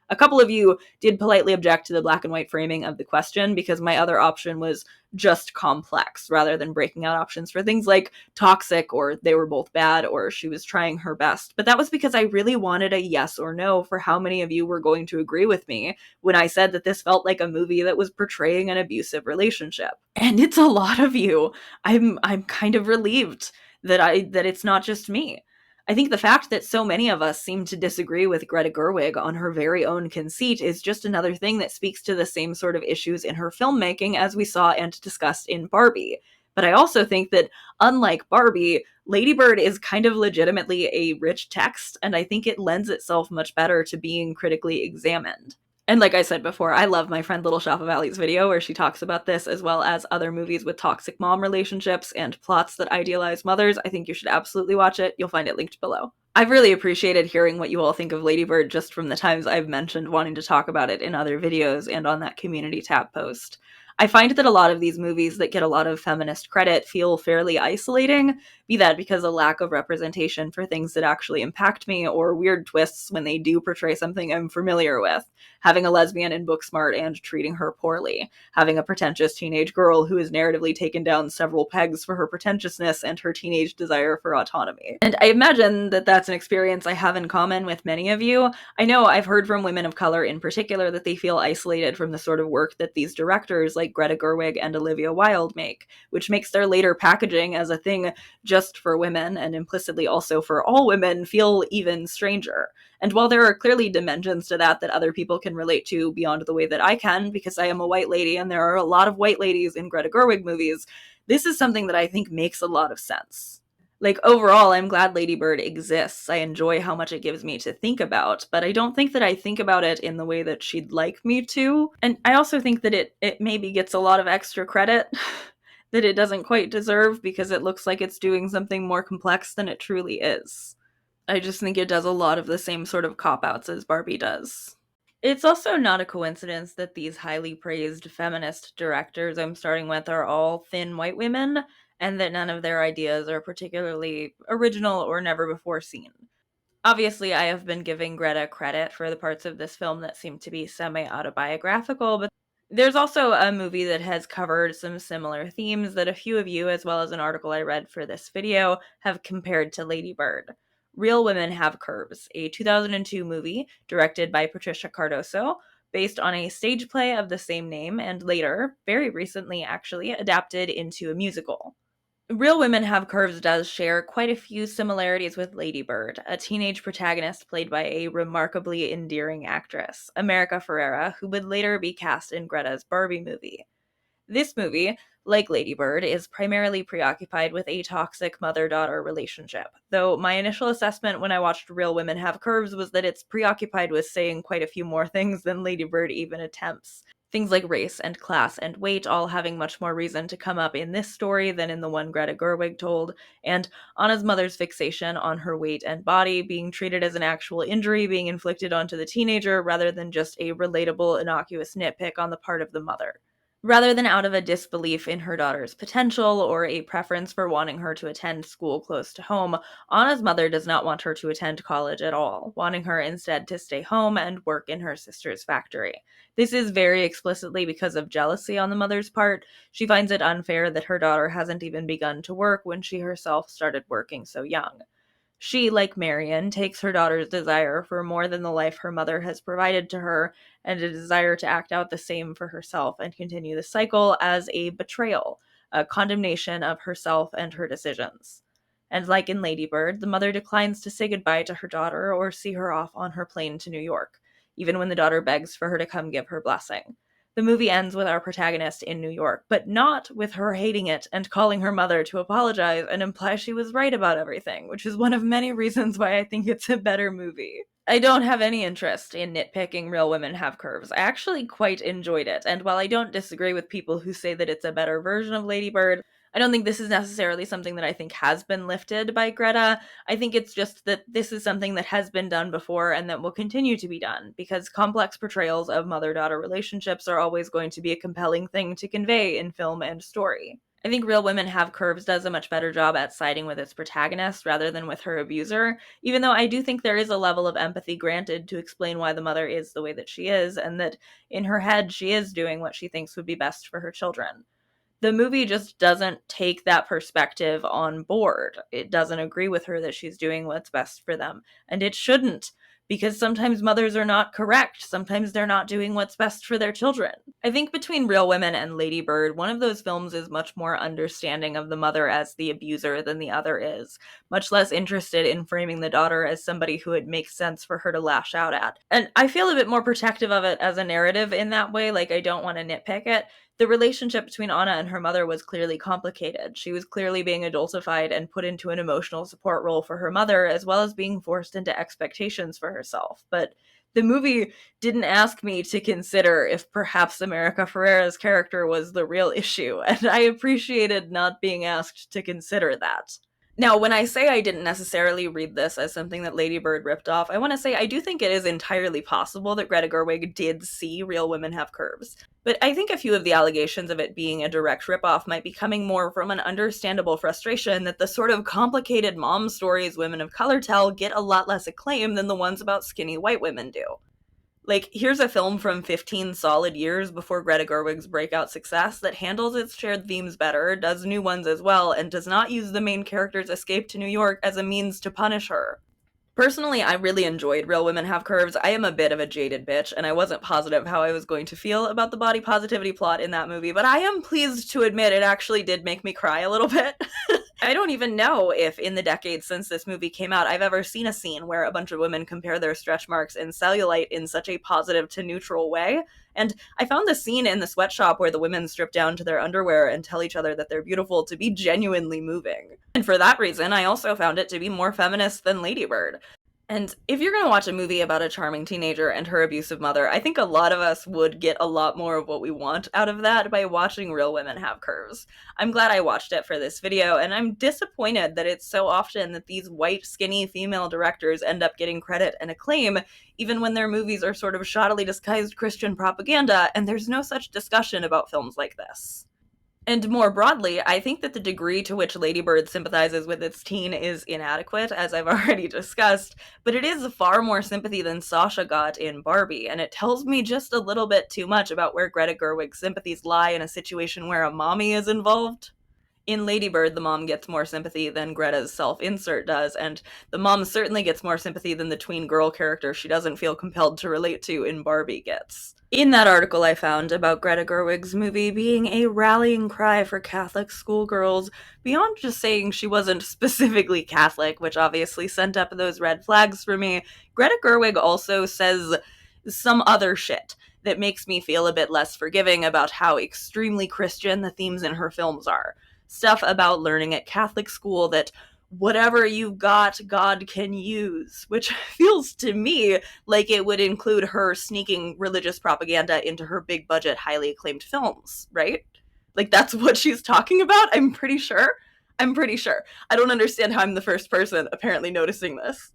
Speaker 1: A couple of you did politely object to the black and white framing of the question because my other option was just complex rather than breaking out options for things like toxic or they were both bad or she was trying her best. But that was because I really wanted a yes or no for how many of you were going to agree with me when I said that this felt like a movie that was portraying an abusive relationship. And it's a lot of you. I'm kind of relieved that it's not just me. I think the fact that so many of us seem to disagree with Greta Gerwig on her very own conceit is just another thing that speaks to the same sort of issues in her filmmaking as we saw and discussed in Barbie. But I also think that, unlike Barbie, Lady Bird is kind of legitimately a rich text, and I think it lends itself much better to being critically examined. And like I said before, I love my friend Little Shop of Alley's video where she talks about this, as well as other movies with toxic mom relationships and plots that idealize mothers. I think you should absolutely watch it. You'll find it linked below. I've really appreciated hearing what you all think of Lady Bird just from the times I've mentioned wanting to talk about it in other videos and on that community tab post. I find that a lot of these movies that get a lot of feminist credit feel fairly isolating, be that because of lack of representation for things that actually impact me, or weird twists when they do portray something I'm familiar with. Having a lesbian in Booksmart and treating her poorly. Having a pretentious teenage girl who is narratively taken down several pegs for her pretentiousness and her teenage desire for autonomy. And I imagine that that's an experience I have in common with many of you. I know I've heard from women of color in particular that they feel isolated from the sort of work that these directors like Greta Gerwig and Olivia Wilde make, which makes their later packaging as a thing just for women, and implicitly also for all women, feel even stranger. And while there are clearly dimensions to that other people can relate to beyond the way that I can, because I am a white lady and there are a lot of white ladies in Greta Gerwig movies, this is something that I think makes a lot of sense. Like, overall, I'm glad Lady Bird exists. I enjoy how much it gives me to think about, but I don't think that I think about it in the way that she'd like me to. And I also think that it maybe gets a lot of extra credit that it doesn't quite deserve because it looks like it's doing something more complex than it truly is. I just think it does a lot of the same sort of cop-outs as Barbie does. It's also not a coincidence that these highly praised feminist directors I'm starting with are all thin white women, and that none of their ideas are particularly original or never before seen. Obviously, I have been giving Greta credit for the parts of this film that seem to be semi-autobiographical, but there's also a movie that has covered some similar themes that a few of you, as well as an article I read for this video, have compared to Lady Bird. Real Women Have Curves, a 2002 movie directed by Patricia Cardoso, based on a stage play of the same name and later, very recently actually, adapted into a musical. Real Women Have Curves does share quite a few similarities with Lady Bird, a teenage protagonist played by a remarkably endearing actress, America Ferrera, who would later be cast in Greta's Barbie movie. This movie, like Lady Bird, is primarily preoccupied with a toxic mother-daughter relationship, though my initial assessment when I watched Real Women Have Curves was that it's preoccupied with saying quite a few more things than Lady Bird even attempts. Things like race and class and weight all having much more reason to come up in this story than in the one Greta Gerwig told, and Anna's mother's fixation on her weight and body being treated as an actual injury being inflicted onto the teenager rather than just a relatable, innocuous nitpick on the part of the mother. Rather than out of a disbelief in her daughter's potential or a preference for wanting her to attend school close to home, Anna's mother does not want her to attend college at all, wanting her instead to stay home and work in her sister's factory. This is very explicitly because of jealousy on the mother's part. She finds it unfair that her daughter hasn't even begun to work when she herself started working so young. She, like Marion, takes her daughter's desire for more than the life her mother has provided to her, and a desire to act out the same for herself and continue the cycle as a betrayal, a condemnation of herself and her decisions. And like in Lady Bird, the mother declines to say goodbye to her daughter or see her off on her plane to New York, even when the daughter begs for her to come give her blessing. The movie ends with our protagonist in New York, but not with her hating it and calling her mother to apologize and imply she was right about everything, which is one of many reasons why I think it's a better movie. I don't have any interest in nitpicking Real Women Have Curves. I actually quite enjoyed it, and while I don't disagree with people who say that it's a better version of Lady Bird, I don't think this is necessarily something that I think has been lifted by Greta. I think it's just that this is something that has been done before and that will continue to be done, because complex portrayals of mother-daughter relationships are always going to be a compelling thing to convey in film and story. I think Real Women Have Curves does a much better job at siding with its protagonist rather than with her abuser, even though I do think there is a level of empathy granted to explain why the mother is the way that she is, and that in her head she is doing what she thinks would be best for her children. The movie just doesn't take that perspective on board. It doesn't agree with her that she's doing what's best for them. And it shouldn't, because sometimes mothers are not correct. Sometimes they're not doing what's best for their children. I think between Real Women and Lady Bird, one of those films is much more understanding of the mother as the abuser than the other is, much less interested in framing the daughter as somebody who it makes sense for her to lash out at. And I feel a bit more protective of it as a narrative in that way, like I don't want to nitpick it. The relationship between Anna and her mother was clearly complicated. She was clearly being adultified and put into an emotional support role for her mother, as well as being forced into expectations for herself. But the movie didn't ask me to consider if perhaps America Ferrera's character was the real issue, and I appreciated not being asked to consider that. Now, when I say I didn't necessarily read this as something that Lady Bird ripped off, I want to say I do think it is entirely possible that Greta Gerwig did see Real Women Have Curves. But I think a few of the allegations of it being a direct ripoff might be coming more from an understandable frustration that the sort of complicated mom stories women of color tell get a lot less acclaim than the ones about skinny white women do. Like, here's a film from 15 solid years before Greta Gerwig's breakout success that handles its shared themes better, does new ones as well, and does not use the main character's escape to New York as a means to punish her. Personally, I really enjoyed Real Women Have Curves. I am a bit of a jaded bitch, and I wasn't positive how I was going to feel about the body positivity plot in that movie, but I am pleased to admit it actually did make me cry a little bit. I don't even know if in the decades since this movie came out I've ever seen a scene where a bunch of women compare their stretch marks and cellulite in such a positive to neutral way. And I found the scene in the sweatshop where the women strip down to their underwear and tell each other that they're beautiful to be genuinely moving. And for that reason, I also found it to be more feminist than Lady Bird. And if you're going to watch a movie about a charming teenager and her abusive mother, I think a lot of us would get a lot more of what we want out of that by watching Real Women Have Curves. I'm glad I watched it for this video, and I'm disappointed that it's so often that these white, skinny female directors end up getting credit and acclaim, even when their movies are sort of shoddily disguised Christian propaganda, and there's no such discussion about films like this. And more broadly, I think that the degree to which Ladybird sympathizes with its teen is inadequate, as I've already discussed, but it is far more sympathy than Sasha got in Barbie, and it tells me just a little bit too much about where Greta Gerwig's sympathies lie in a situation where a mommy is involved. In Ladybird, the mom gets more sympathy than Greta's self-insert does, and the mom certainly gets more sympathy than the tween girl character she doesn't feel compelled to relate to in Barbie gets. In that article I found about Greta Gerwig's movie being a rallying cry for Catholic schoolgirls, beyond just saying she wasn't specifically Catholic, which obviously sent up those red flags for me, Greta Gerwig also says some other shit that makes me feel a bit less forgiving about how extremely Christian the themes in her films are. Stuff about learning at Catholic school that whatever you've got, God can use, which feels to me like it would include her sneaking religious propaganda into her big budget, highly acclaimed films, right? Like, that's what she's talking about, I'm pretty sure. I'm pretty sure. I don't understand how I'm the first person apparently noticing this.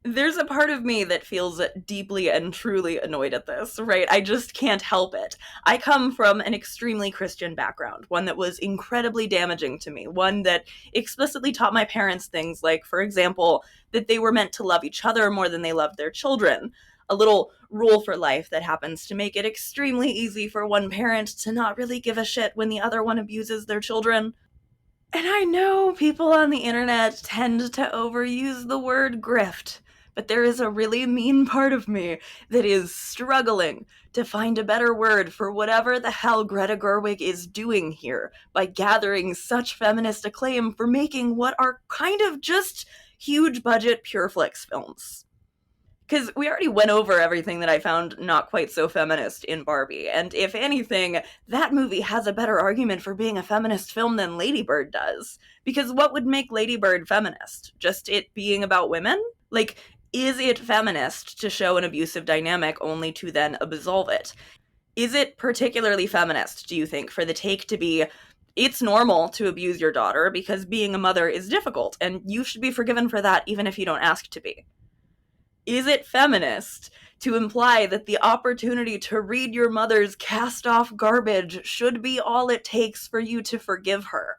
Speaker 1: There's a part of me that feels deeply and truly annoyed at this, right? I just can't help it. I come from an extremely Christian background, one that was incredibly damaging to me, one that explicitly taught my parents things like, for example, that they were meant to love each other more than they loved their children. A little rule for life that happens to make it extremely easy for one parent to not really give a shit when the other one abuses their children. And I know people on the internet tend to overuse the word grift, but there is a really mean part of me that is struggling to find a better word for whatever the hell Greta Gerwig is doing here by gathering such feminist acclaim for making what are kind of just huge budget pure flicks films. Because we already went over everything that I found not quite so feminist in Barbie, and if anything, that movie has a better argument for being a feminist film than Ladybird does. Because what would make Ladybird feminist? Just it being about women? Like, is it feminist to show an abusive dynamic only to then absolve it? Is it particularly feminist, do you think, for the take to be, it's normal to abuse your daughter because being a mother is difficult, and you should be forgiven for that even if you don't ask to be? Is it feminist to imply that the opportunity to read your mother's cast-off garbage should be all it takes for you to forgive her?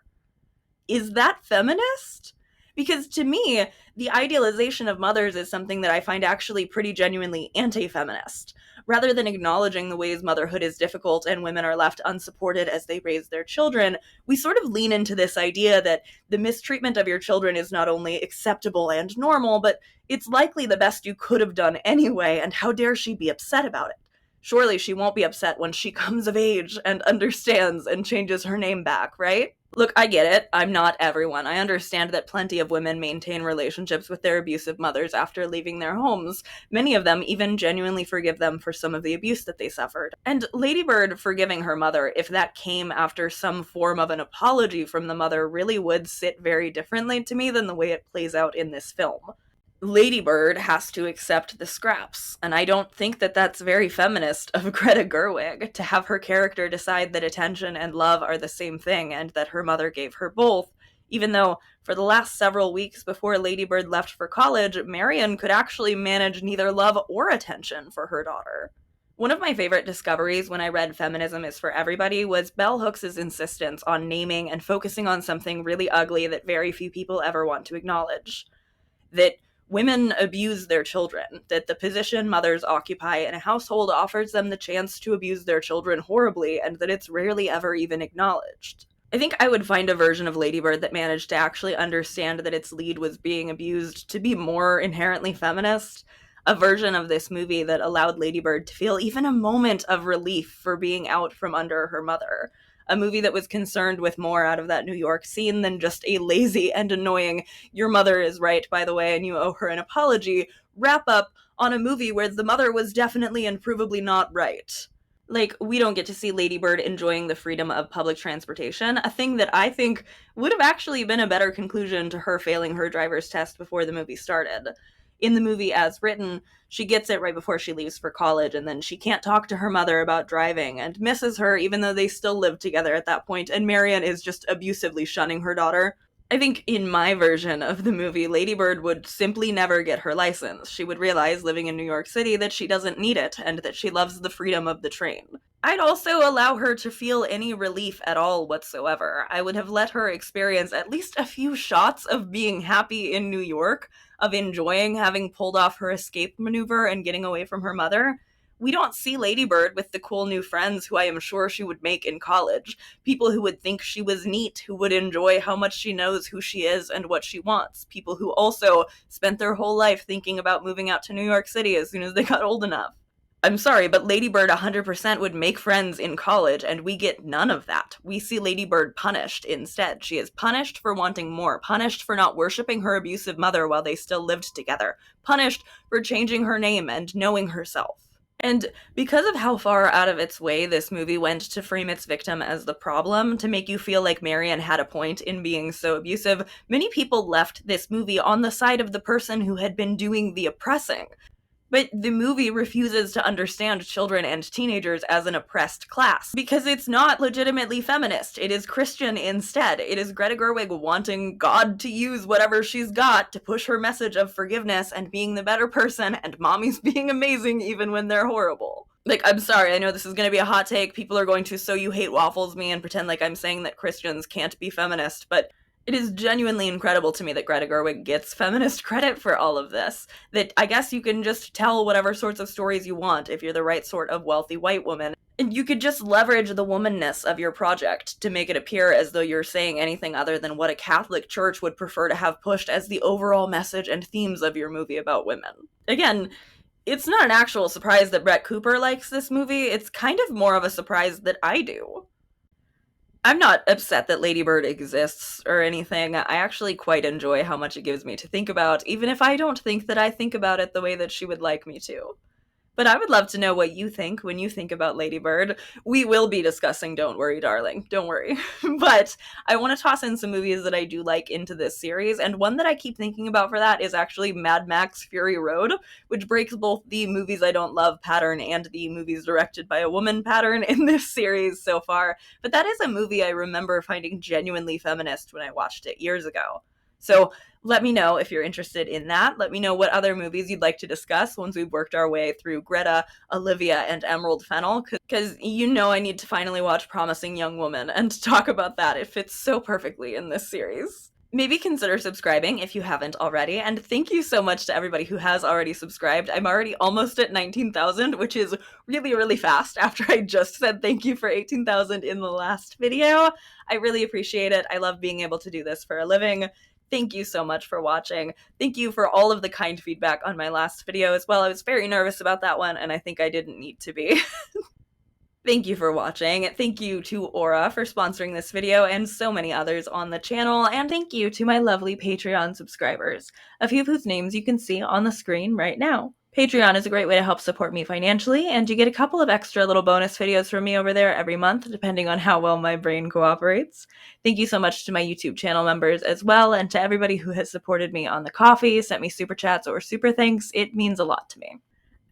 Speaker 1: Is that feminist? Because to me, the idealization of mothers is something that I find actually pretty genuinely anti-feminist. Rather than acknowledging the ways motherhood is difficult and women are left unsupported as they raise their children, we sort of lean into this idea that the mistreatment of your children is not only acceptable and normal, but it's likely the best you could have done anyway, and how dare she be upset about it? Surely she won't be upset when she comes of age and understands and changes her name back, right? Look, I get it. I'm not everyone. I understand that plenty of women maintain relationships with their abusive mothers after leaving their homes. Many of them even genuinely forgive them for some of the abuse that they suffered. And Ladybird forgiving her mother, if that came after some form of an apology from the mother, really would sit very differently to me than the way it plays out in this film. Ladybird has to accept the scraps, and I don't think that that's very feminist of Greta Gerwig to have her character decide that attention and love are the same thing and that her mother gave her both, even though for the last several weeks before Ladybird left for college, Marion could actually manage neither love or attention for her daughter. One of my favorite discoveries when I read Feminism is for Everybody was Bell Hooks' insistence on naming and focusing on something really ugly that very few people ever want to acknowledge. That women abuse their children, that the position mothers occupy in a household offers them the chance to abuse their children horribly, and that it's rarely ever even acknowledged. I think I would find a version of Ladybird that managed to actually understand that its lead was being abused to be more inherently feminist. A version of this movie that allowed Ladybird to feel even a moment of relief for being out from under her mother. A movie that was concerned with more out of that New York scene than just a lazy and annoying, your mother is right, by the way, and you owe her an apology, wrap up on a movie where the mother was definitely and provably not right. Like, we don't get to see Ladybird enjoying the freedom of public transportation, a thing that I think would have actually been a better conclusion to her failing her driver's test before the movie started. In the movie as written, she gets it right before she leaves for college, and then she can't talk to her mother about driving, and misses her even though they still live together at that point, and Marion is just abusively shunning her daughter. I think in my version of the movie, Ladybird would simply never get her license. She would realize, living in New York City, that she doesn't need it and that she loves the freedom of the train. I'd also allow her to feel any relief at all whatsoever. I would have let her experience at least a few shots of being happy in New York, of enjoying having pulled off her escape maneuver and getting away from her mother. We don't see Ladybird with the cool new friends who I am sure she would make in college. People who would think she was neat, who would enjoy how much she knows who she is and what she wants. People who also spent their whole life thinking about moving out to New York City as soon as they got old enough. I'm sorry, but Ladybird 100% would make friends in college, and we get none of that. We see Ladybird punished instead. She is punished for wanting more, punished for not worshiping her abusive mother while they still lived together, punished for changing her name and knowing herself. And because of how far out of its way this movie went to frame its victim as the problem, to make you feel like Marion had a point in being so abusive, many people left this movie on the side of the person who had been doing the oppressing. But the movie refuses to understand children and teenagers as an oppressed class, because it's not legitimately feminist. It is Christian instead. It is Greta Gerwig wanting God to use whatever she's got to push her message of forgiveness and being the better person, and mommies being amazing even when they're horrible. Like, I'm sorry, I know this is going to be a hot take. People are going to "so you hate waffles" me and pretend like I'm saying that Christians can't be feminist, but it is genuinely incredible to me that Greta Gerwig gets feminist credit for all of this. That I guess you can just tell whatever sorts of stories you want if you're the right sort of wealthy white woman. And you could just leverage the womanness of your project to make it appear as though you're saying anything other than what a Catholic church would prefer to have pushed as the overall message and themes of your movie about women. Again, it's not an actual surprise that Brett Cooper likes this movie. It's kind of more of a surprise that I do. I'm not upset that Ladybird exists or anything. I actually quite enjoy how much it gives me to think about, even if I don't think that I think about it the way that she would like me to. But I would love to know what you think when you think about Ladybird. We will be discussing Don't Worry, Darling. Don't worry. But I want to toss in some movies that I do like into this series, and one that I keep thinking about for that is actually Mad Max Fury Road, which breaks both the movies I don't love pattern and the movies directed by a woman pattern in this series so far. But that is a movie I remember finding genuinely feminist when I watched it years ago. So let me know if you're interested in that. Let me know what other movies you'd like to discuss once we've worked our way through Greta, Olivia, and Emerald Fennel, because you know I need to finally watch Promising Young Woman and talk about that. It fits so perfectly in this series. Maybe consider subscribing if you haven't already, and thank you so much to everybody who has already subscribed. I'm already almost at 19,000, which is really, really fast after I just said thank you for 18,000 in the last video. I really appreciate it. I love being able to do this for a living. Thank you so much for watching. Thank you for all of the kind feedback on my last video as well. I was very nervous about that one, and I think I didn't need to be. Thank you for watching. Thank you to Aura for sponsoring this video and so many others on the channel. And thank you to my lovely Patreon subscribers, a few of whose names you can see on the screen right now. Patreon is a great way to help support me financially, and you get a couple of extra little bonus videos from me over there every month, depending on how well my brain cooperates. Thank you so much to my YouTube channel members as well, and to everybody who has supported me on the coffee, sent me super chats or super thanks. It means a lot to me.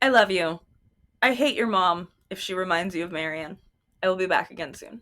Speaker 1: I love you. I hate your mom if she reminds you of Marion. I will be back again soon.